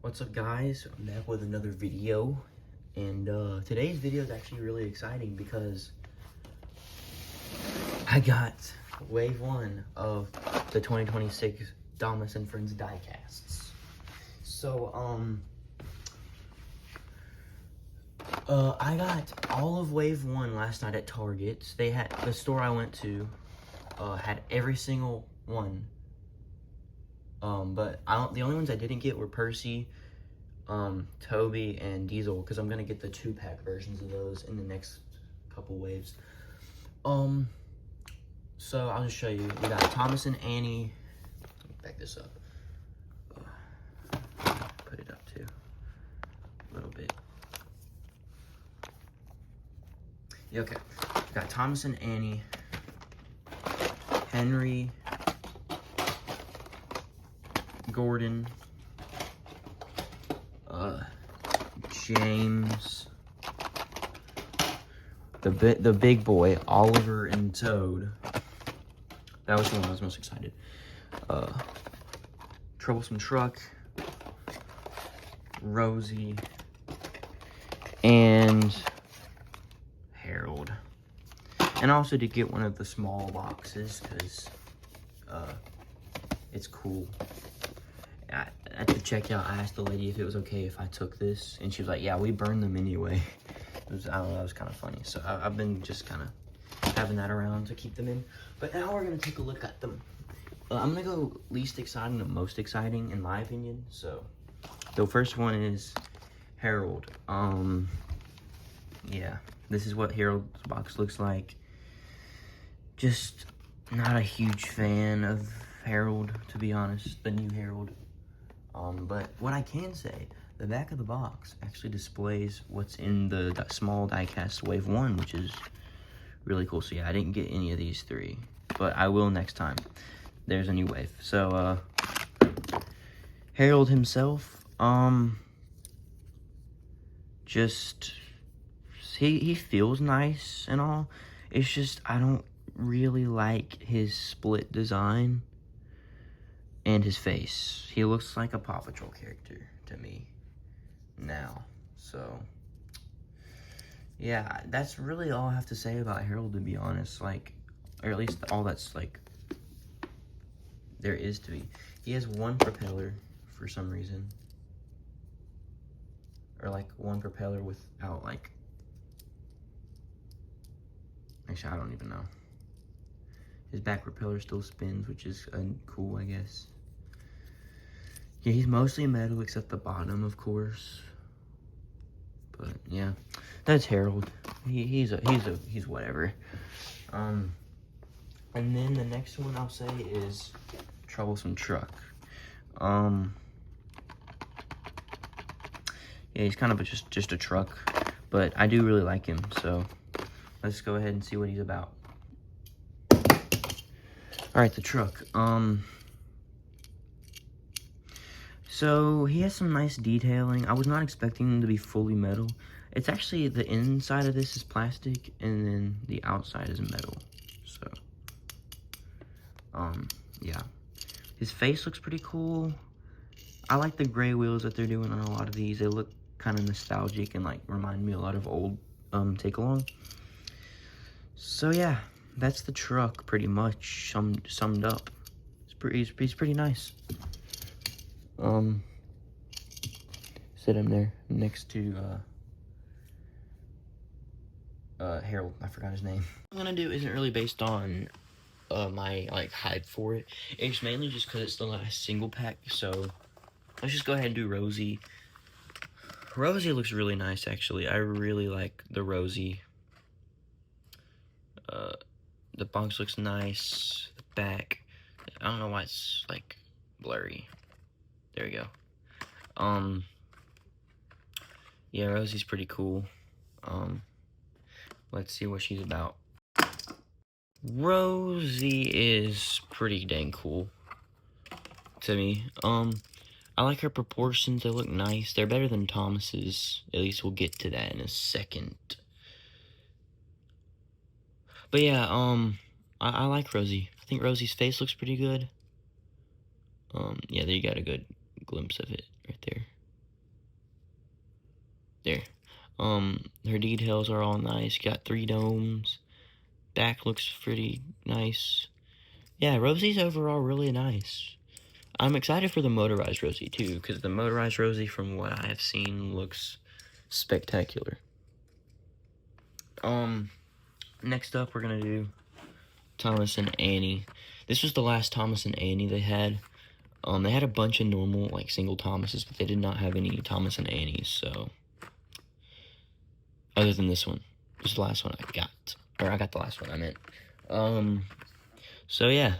What's up, guys? I'm back with another video, and today's video is actually really exciting because I got wave 1 of the 2026 Damas and Friends diecasts. So I got all of wave 1 last night at Target. They had, the store I went to had every single one. But the only ones I didn't get were Percy, Toby, and Diesel, because I'm gonna get the 2-pack versions of those in the next couple waves. So I'll just show you. We got Thomas and Annie. Let me back this up. Put it up too, a little bit. Yeah, okay. We got Thomas and Annie, Henry, Gordon, James, the big boy, Oliver and Toad. That was the one I was most excited. Troublesome Truck, Rosie, and Harold. And I also did get one of the small boxes because it's cool. At the checkout, I asked the lady if it was okay if I took this, and she was like, yeah, we burn them anyway. I don't know, that was kind of funny. So I've been just kind of having that around to keep them in. But now we're going to take a look at them. I'm going to go least exciting to most exciting, in my opinion. So the first one is Harold. Yeah, this is what Harold's box looks like. Just not a huge fan of Harold, to be honest, the new Harold. But what I can say, the back of the box actually displays what's in the small diecast wave 1, which is really cool. So yeah, I didn't get any of these 3, but I will next time there's a new wave. So Harold himself, just he feels nice and all. It's just I don't really like his split design and his face. He looks like a Paw Patrol character to me now. So yeah, that's really all I have to say about Harold, to be honest. Like, or at least all that's like there is to be. He has one propeller for some reason, or like one propeller without like, actually I don't even know. His back propeller still spins, which is cool, I guess. Yeah, he's mostly metal except the bottom, of course. But yeah, that's Harold. He's whatever. And then the next one I'll say is Troublesome Truck. Yeah, he's kind of just a truck, but I do really like him. So let's go ahead and see what he's about. All right, the truck. So he has some nice detailing. I was not expecting him to be fully metal. It's actually, the inside of this is plastic, and then the outside is metal. So, yeah. His face looks pretty cool. I like the gray wheels that they're doing on a lot of these. They look kind of nostalgic and like remind me a lot of old Take-Along. So yeah, that's the truck pretty much summed up. He's pretty nice. Sit him there next to Harold. I forgot his name. What I'm gonna do isn't really based on my like hype for it. It's mainly just because it's the last single pack. So let's just go ahead and do Rosie. Rosie looks really nice, actually. I really like the Rosie. The box looks nice. The back, I don't know why it's like blurry. There we go. Yeah, Rosie's pretty cool. Let's see what she's about. Rosie is pretty dang cool to me. I like her proportions. They look nice. They're better than Thomas's. At least we'll get to that in a second. But yeah, I like Rosie. I think Rosie's face looks pretty good. Yeah, there you got a good glimpse of it right there. There. Her details are all nice. Got 3 domes. Back looks pretty nice. Yeah, Rosie's overall really nice. I'm excited for the motorized Rosie too, because the motorized Rosie, from what I have seen, looks spectacular. Next up we're gonna do Thomas and Annie. This was the last Thomas and Annie they had. They had a bunch of normal, like, single Thomases, but they did not have any Thomas and Annies, so. Other than this one. This is the last one I got. Or I got the last one, I meant. So yeah.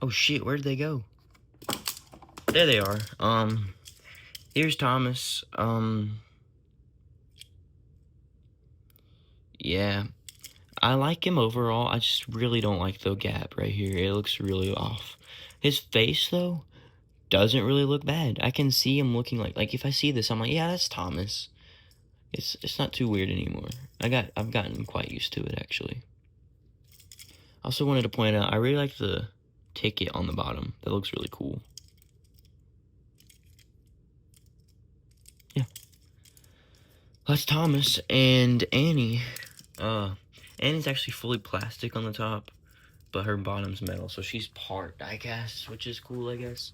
Oh shit, where'd they go? There they are. Here's Thomas. Yeah. I like him overall. I just really don't like the gap right here. It looks really off. His face, though, doesn't really look bad. I can see him looking like if I see this, I'm like, yeah, that's Thomas. It's not too weird anymore. I've gotten quite used to it, actually. I also wanted to point out, I really like the ticket on the bottom. That looks really cool. Yeah. That's Thomas and Annie. Annie's actually fully plastic on the top, but her bottom's metal, so she's part die-cast, which is cool, I guess.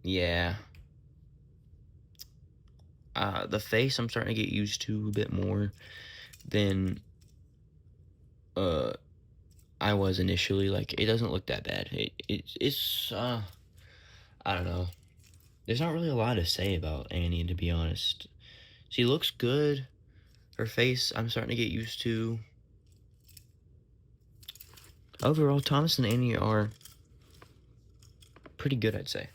Yeah. The face I'm starting to get used to a bit more than I was initially. Like, it doesn't look that bad. It's I don't know. There's not really a lot to say about Annie, to be honest. She looks good. Her face, I'm starting to get used to. Overall, Thomas and Annie are pretty good, I'd say.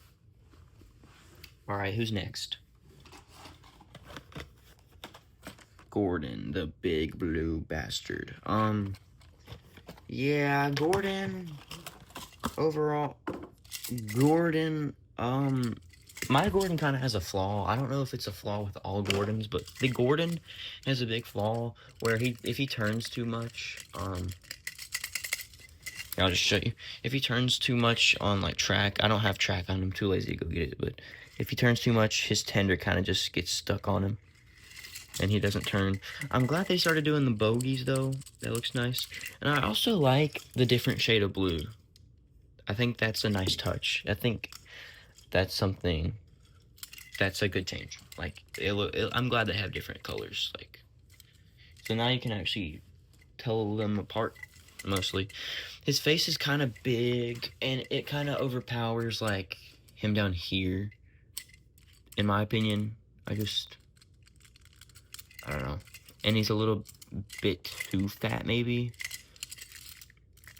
Alright, who's next? Gordon, the big blue bastard. Yeah, Gordon. Overall, Gordon, my Gordon kind of has a flaw. I don't know if it's a flaw with all Gordons, but the Gordon has a big flaw where if he turns too much, I'll just show you. If he turns too much on, like, track, I don't have track on him, too lazy to go get it, but if he turns too much, his tender kind of just gets stuck on him, and he doesn't turn. I'm glad they started doing the bogies, though. That looks nice. And I also like the different shade of blue. I think that's a nice touch. I think that's something that's a good change. Like, I'm glad they have different colors. Like, so now you can actually tell them apart, mostly. His face is kind of big, and it kind of overpowers, like, him down here, in my opinion. I don't know. And he's a little bit too fat, maybe.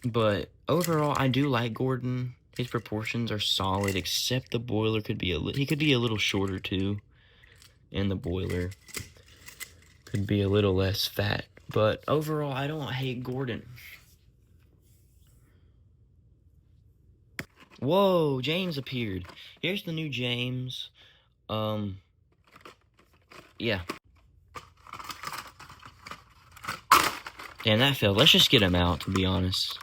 But overall, I do like Gordon. His proportions are solid, except the boiler could be he could be a little shorter too, and the boiler could be a little less fat. But overall, I don't hate Gordon. Whoa, James appeared. Here's the new James. Yeah. Damn, that failed. Let's just get him out, to be honest.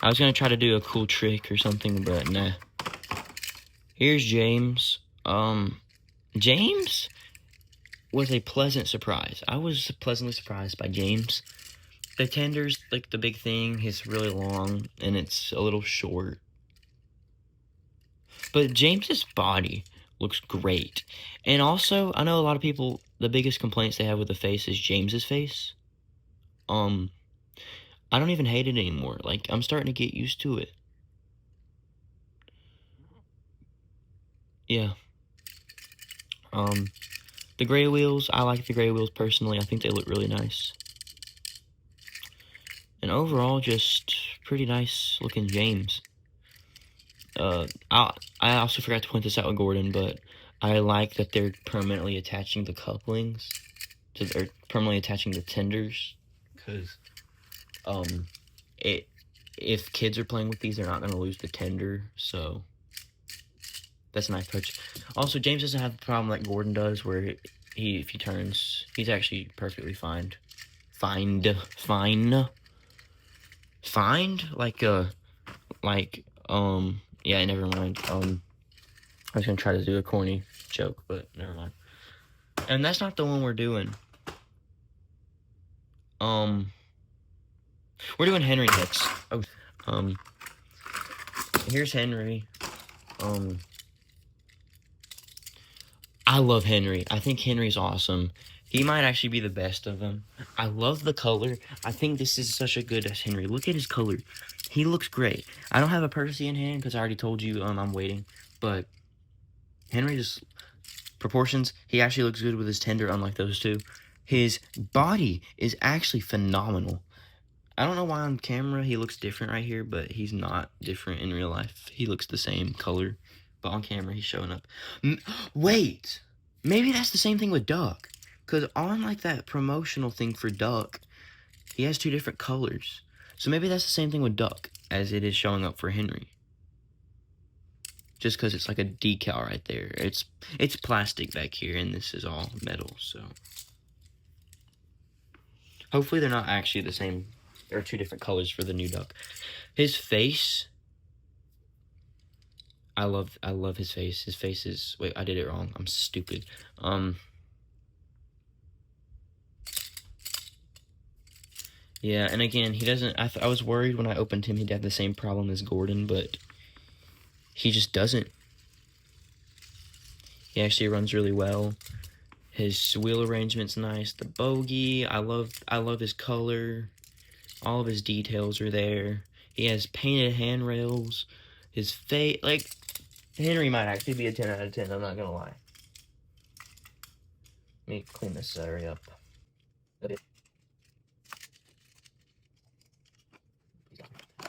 I was gonna try to do a cool trick or something, but nah. Here's James. James was a pleasant surprise. I was pleasantly surprised by James. The tender's, like, the big thing. It's really long, and it's a little short. But James's body looks great. And also, I know a lot of people, the biggest complaints they have with the face is James's face. I don't even hate it anymore. Like, I'm starting to get used to it. Yeah. The gray wheels, I like the gray wheels personally. I think they look really nice. And overall, just pretty nice looking James. I also forgot to point this out with Gordon, but I like that they're permanently attaching the couplings. They're permanently attaching the tenders. Because, if kids are playing with these, they're not going to lose the tender, so that's a nice touch. Also, James doesn't have the problem like Gordon does, where if he turns, he's actually perfectly fine. Yeah, never mind. I was gonna try to do a corny joke, but never mind. And that's not the one we're doing. We're doing Henry next. Oh, here's Henry. I love Henry. I think Henry's awesome. He might actually be the best of them. I love the color. I think this is such a good as Henry. Look at his color. He looks great. I don't have a Percy in hand because I already told you I'm waiting. But Henry just proportions. He actually looks good with his tender, unlike those two. His body is actually phenomenal. I don't know why on camera he looks different right here, but he's not different in real life. He looks the same color, but on camera he's showing up. Wait, maybe that's the same thing with Duck, because on like that promotional thing for Duck, he has two different colors. So maybe that's the same thing with Duck as it is showing up for Henry. Just because it's like a decal right there. It's plastic back here, and this is all metal, so. Hopefully they're not actually the same. There are two different colors for the new Duck. His face, I love his face. His face is, wait, I did it wrong. I'm stupid. Yeah, and again, he doesn't, I was worried when I opened him he'd have the same problem as Gordon, but he just doesn't. He actually runs really well. His wheel arrangement's nice. The bogey, I love his color. All of his details are there. He has painted handrails. His face, like, Henry might actually be a 10 out of 10, I'm not gonna lie. Let me clean this area up a bit.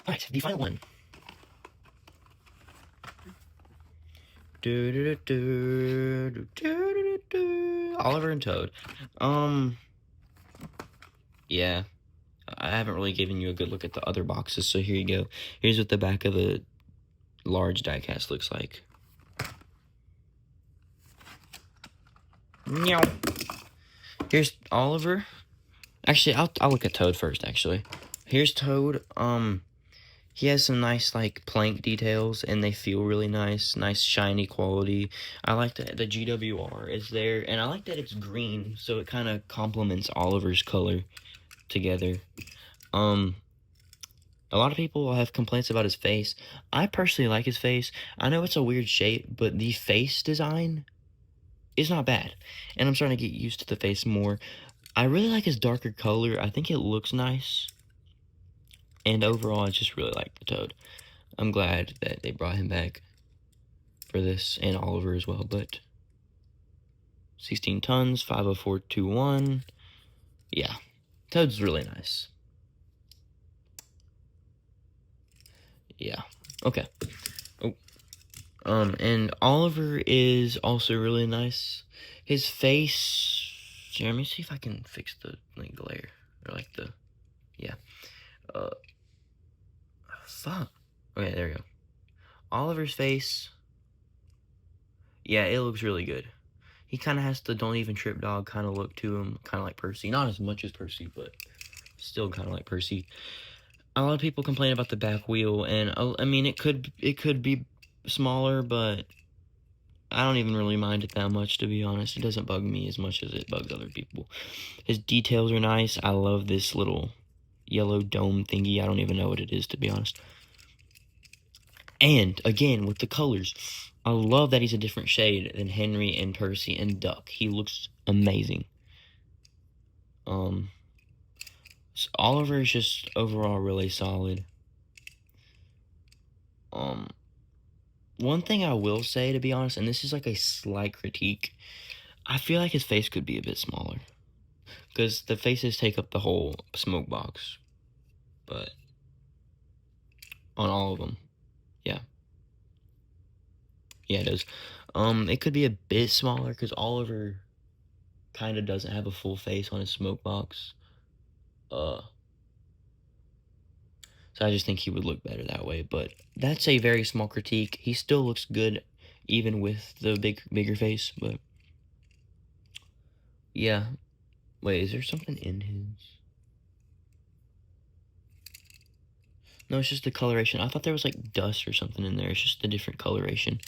Alright, the final one. Oliver and Toad. Yeah. I haven't really given you a good look at the other boxes, so here you go. Here's what the back of a large diecast looks like. Meow. Here's Oliver. Actually, I'll look at Toad first, actually. Here's Toad. He has some nice, like, plank details, and they feel really nice. Nice, shiny quality. I like that the GWR is there, and I like that it's green, so it kind of complements Oliver's color together. A lot of people have complaints about his face. I personally like his face. I know it's a weird shape, but the face design is not bad. And I'm starting to get used to the face more. I really like his darker color. I think it looks nice. And overall, I just really like the Toad. I'm glad that they brought him back for this, and Oliver as well, but 16 tons, 50421. Yeah, Toad's really nice. Yeah, okay. Oh, and Oliver is also really nice. His face, here, let me see if I can fix the, like, glare, or, like, the, yeah. Fuck. Okay, there we go. Oliver's face, yeah, it looks really good. He kind of has the don't even trip dog kind of look to him, kind of like Percy. Not as much as Percy, but still kind of like Percy. A lot of people complain about the back wheel, and I mean, it could be smaller, but I don't even really mind it that much, to be honest. It doesn't bug me as much as it bugs other people. His details are nice. I love this little yellow dome thingy. I don't even know what it is, to be honest. And, again, with the colors, I love that he's a different shade than Henry and Percy and Duck. He looks amazing. So Oliver is just overall really solid. One thing I will say, to be honest, and this is like a slight critique, I feel like his face could be a bit smaller. Because the faces take up the whole smoke box. But on all of them. Yeah. Yeah, it does. It could be a bit smaller because Oliver kind of doesn't have a full face on his smoke box. So I just think he would look better that way. But that's a very small critique. He still looks good even with the bigger face. But yeah. Wait, is there something in his? No, it's just the coloration. I thought there was like dust or something in there. It's just a different coloration.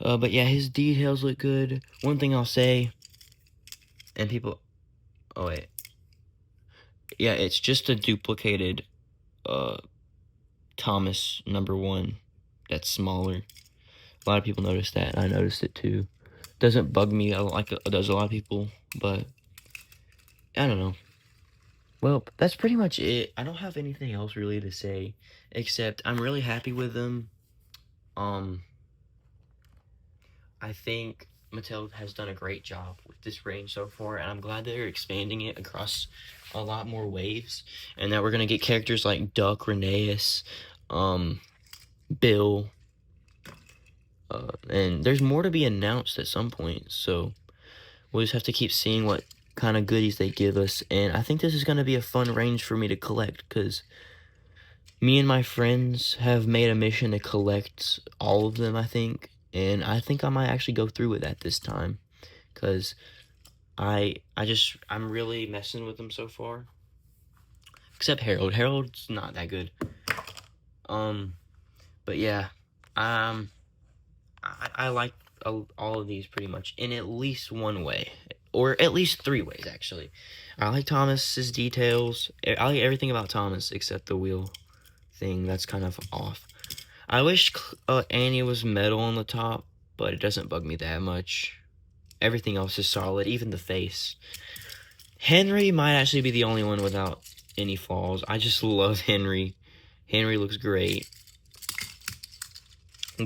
But yeah, his details look good. One thing I'll say, and people, oh wait, yeah, it's just a duplicated Thomas #1 that's smaller. A lot of people noticed that. I noticed it too. Doesn't bug me like it does a lot of people, but I don't know. Well, that's pretty much it. I don't have anything else really to say, except I'm really happy with them. I think Mattel has done a great job with this range so far, and I'm glad they're expanding it across a lot more waves, and that we're gonna get characters like Duck, Rheneas, Bill, and there's more to be announced at some point, so we'll just have to keep seeing what kind of goodies they give us, and I think this is gonna be a fun range for me to collect, because me and my friends have made a mission to collect all of them, I think, and I think I might actually go through with that this time, because I'm really messing with them so far. Except Harold. Harold's not that good. But yeah, I like all of these pretty much in at least one way, or at least 3 ways actually. I like Thomas's details. I like everything about Thomas except the wheel thing. That's kind of off. I wish Annie was metal on the top, but it doesn't bug me that much. Everything else is solid, even the face. Henry might actually be the only one without any flaws. I just love Henry. Henry looks great.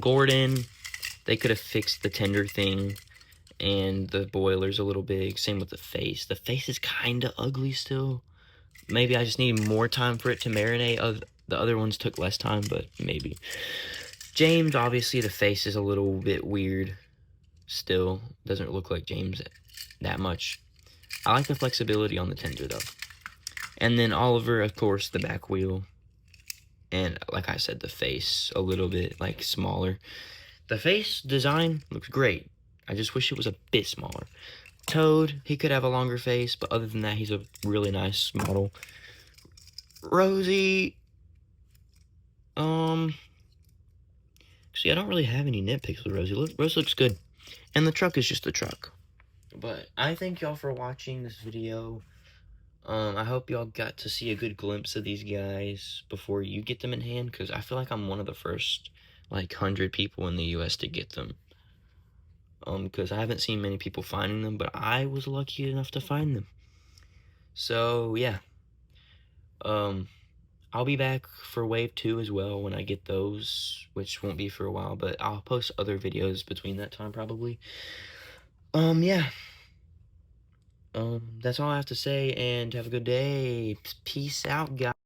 Gordon, they could have fixed the tender thing, and the boiler's a little big. Same with the face. The face is kind of ugly still. Maybe I just need more time for it to marinate. The other ones took less time, but maybe. James, obviously, the face is a little bit weird still. Doesn't look like James that much. I like the flexibility on the tender, though. And then Oliver, of course, the back wheel. And like I said, the face a little bit, like, smaller. The face design looks great. I just wish it was a bit smaller. Toad, he could have a longer face, but other than that, he's a really nice model. Rosie, see, I don't really have any nitpicks with Rosie. Rosie looks good. And the truck is just the truck. But I thank y'all for watching this video. I hope y'all got to see a good glimpse of these guys before you get them in hand, because I feel like I'm one of the first, like, 100 people in the US to get them. Because I haven't seen many people finding them, but I was lucky enough to find them. So, yeah. I'll be back for Wave 2 as well when I get those, which won't be for a while, but I'll post other videos between that time, probably. Yeah. That's all I have to say, and have a good day. Peace out, guys.